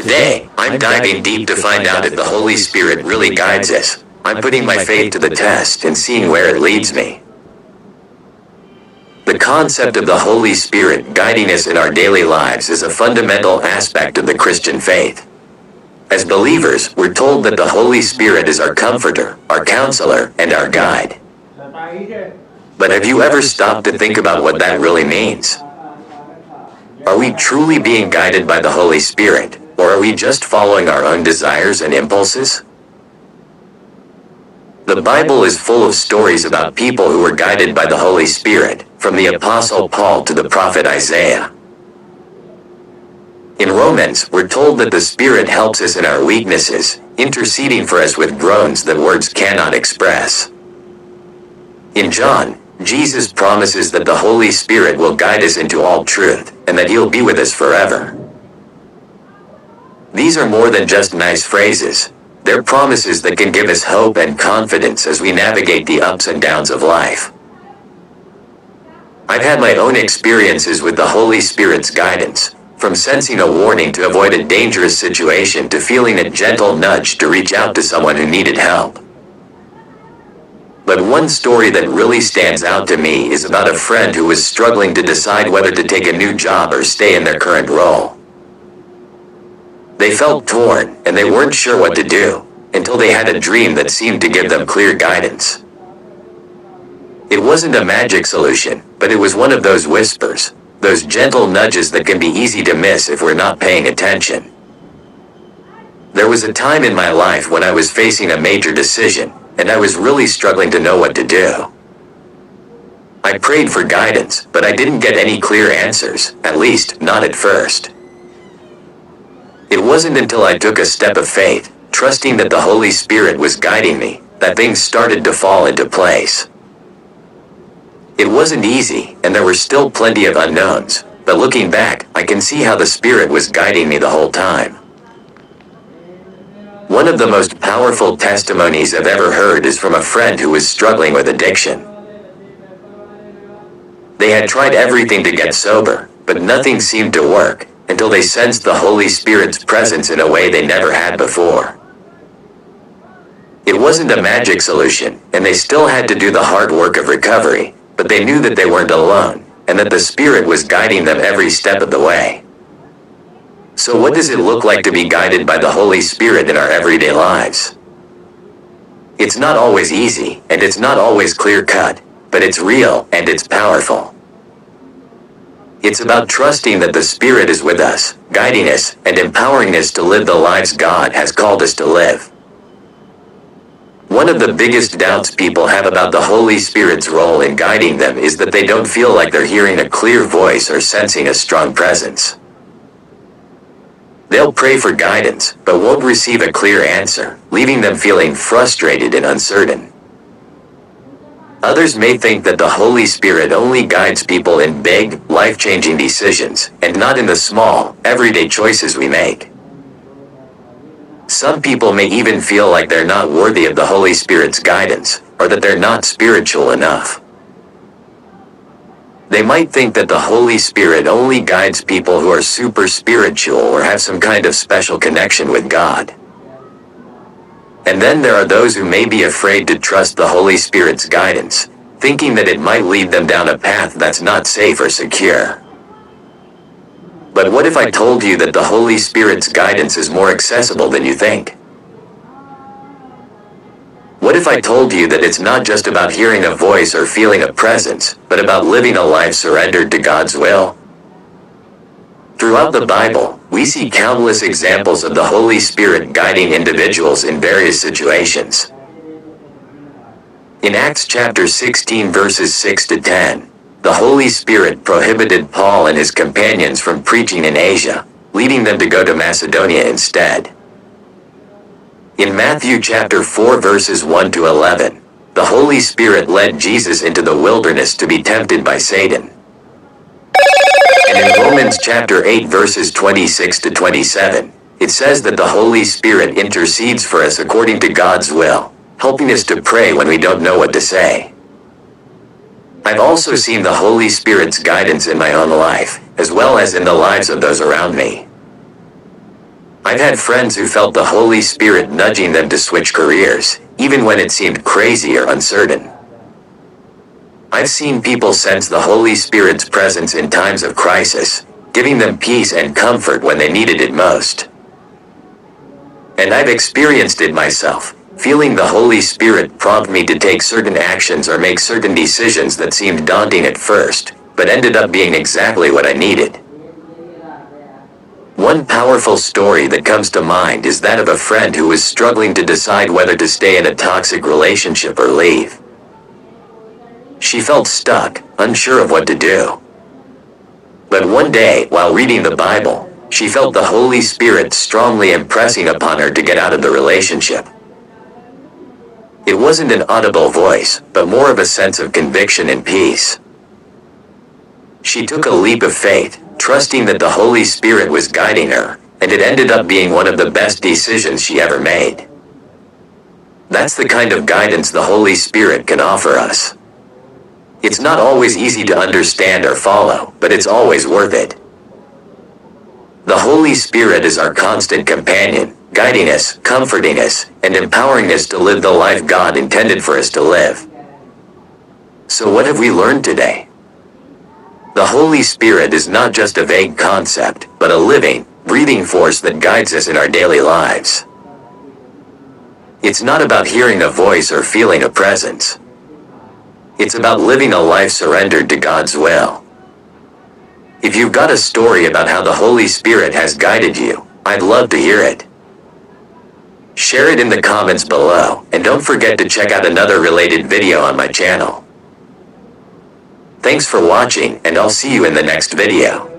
Today, I'm diving deep to find out if the Holy Spirit really guides us. I'm putting my faith to the test and seeing where it leads me. The concept of the Holy Spirit guiding us in our daily lives is a fundamental aspect of the Christian faith. As believers, we're told that the Holy Spirit is our comforter, our counselor, and our guide. But have you ever stopped to think about what that really means? Are we truly being guided by the Holy Spirit, or are we just following our own desires and impulses? The Bible is full of stories about people who were guided by the Holy Spirit, from the Apostle Paul to the prophet Isaiah. In Romans, we're told that the Spirit helps us in our weaknesses, interceding for us with groans that words cannot express. In John, Jesus promises that the Holy Spirit will guide us into all truth, and that He'll be with us forever. These are more than just nice phrases. They're promises that can give us hope and confidence as we navigate the ups and downs of life. I've had my own experiences with the Holy Spirit's guidance, from sensing a warning to avoid a dangerous situation to feeling a gentle nudge to reach out to someone who needed help. But one story that really stands out to me is about a friend who was struggling to decide whether to take a new job or stay in their current role. They felt torn, and they weren't sure what to do, until they had a dream that seemed to give them clear guidance. It wasn't a magic solution, but it was one of those whispers, those gentle nudges that can be easy to miss if we're not paying attention. There was a time in my life when I was facing a major decision, and I was really struggling to know what to do. I prayed for guidance, but I didn't get any clear answers, at least not at first. It wasn't until I took a step of faith, trusting that the Holy Spirit was guiding me, that things started to fall into place. It wasn't easy, and there were still plenty of unknowns, but looking back, I can see how the Spirit was guiding me the whole time. One of the most powerful testimonies I've ever heard is from a friend who was struggling with addiction. They had tried everything to get sober, but nothing seemed to work, until they sensed the Holy Spirit's presence in a way they never had before. It wasn't a magic solution, and they still had to do the hard work of recovery, but they knew that they weren't alone, and that the Spirit was guiding them every step of the way. So what does it look like to be guided by the Holy Spirit in our everyday lives? It's not always easy, and it's not always clear-cut, but it's real, and it's powerful. It's about trusting that the Spirit is with us, guiding us, and empowering us to live the lives God has called us to live. One of the biggest doubts people have about the Holy Spirit's role in guiding them is that they don't feel like they're hearing a clear voice or sensing a strong presence. They'll pray for guidance, but won't receive a clear answer, leaving them feeling frustrated and uncertain. Others may think that the Holy Spirit only guides people in big, life-changing decisions, and not in the small, everyday choices we make. Some people may even feel like they're not worthy of the Holy Spirit's guidance, or that they're not spiritual enough. They might think that the Holy Spirit only guides people who are super spiritual or have some kind of special connection with God. And then there are those who may be afraid to trust the Holy Spirit's guidance, thinking that it might lead them down a path that's not safe or secure. But what if I told you that the Holy Spirit's guidance is more accessible than you think? What if I told you that it's not just about hearing a voice or feeling a presence, but about living a life surrendered to God's will? Throughout the Bible, we see countless examples of the Holy Spirit guiding individuals in various situations. In Acts chapter 16 verses 6 to 10, the Holy Spirit prohibited Paul and his companions from preaching in Asia, leading them to go to Macedonia instead. In Matthew chapter 4 verses 1 to 11, the Holy Spirit led Jesus into the wilderness to be tempted by Satan. And in Romans chapter 8 verses 26 to 27, it says that the Holy Spirit intercedes for us according to God's will, helping us to pray when we don't know what to say. I've also seen the Holy Spirit's guidance in my own life, as well as in the lives of those around me. I've had friends who felt the Holy Spirit nudging them to switch careers, even when it seemed crazy or uncertain. I've seen people sense the Holy Spirit's presence in times of crisis, giving them peace and comfort when they needed it most. And I've experienced it myself, feeling the Holy Spirit prompt me to take certain actions or make certain decisions that seemed daunting at first, but ended up being exactly what I needed. One powerful story that comes to mind is that of a friend who was struggling to decide whether to stay in a toxic relationship or leave. She felt stuck, unsure of what to do. But one day, while reading the Bible, she felt the Holy Spirit strongly impressing upon her to get out of the relationship. It wasn't an audible voice, but more of a sense of conviction and peace. She took a leap of faith, trusting that the Holy Spirit was guiding her, and it ended up being one of the best decisions she ever made. That's the kind of guidance the Holy Spirit can offer us. It's not always easy to understand or follow, but it's always worth it. The Holy Spirit is our constant companion, guiding us, comforting us, and empowering us to live the life God intended for us to live. So what have we learned today? The Holy Spirit is not just a vague concept, but a living, breathing force that guides us in our daily lives. It's not about hearing a voice or feeling a presence. It's about living a life surrendered to God's will. If you've got a story about how the Holy Spirit has guided you, I'd love to hear it. Share it in the comments below, and don't forget to check out another related video on my channel. Thanks for watching, and I'll see you in the next video.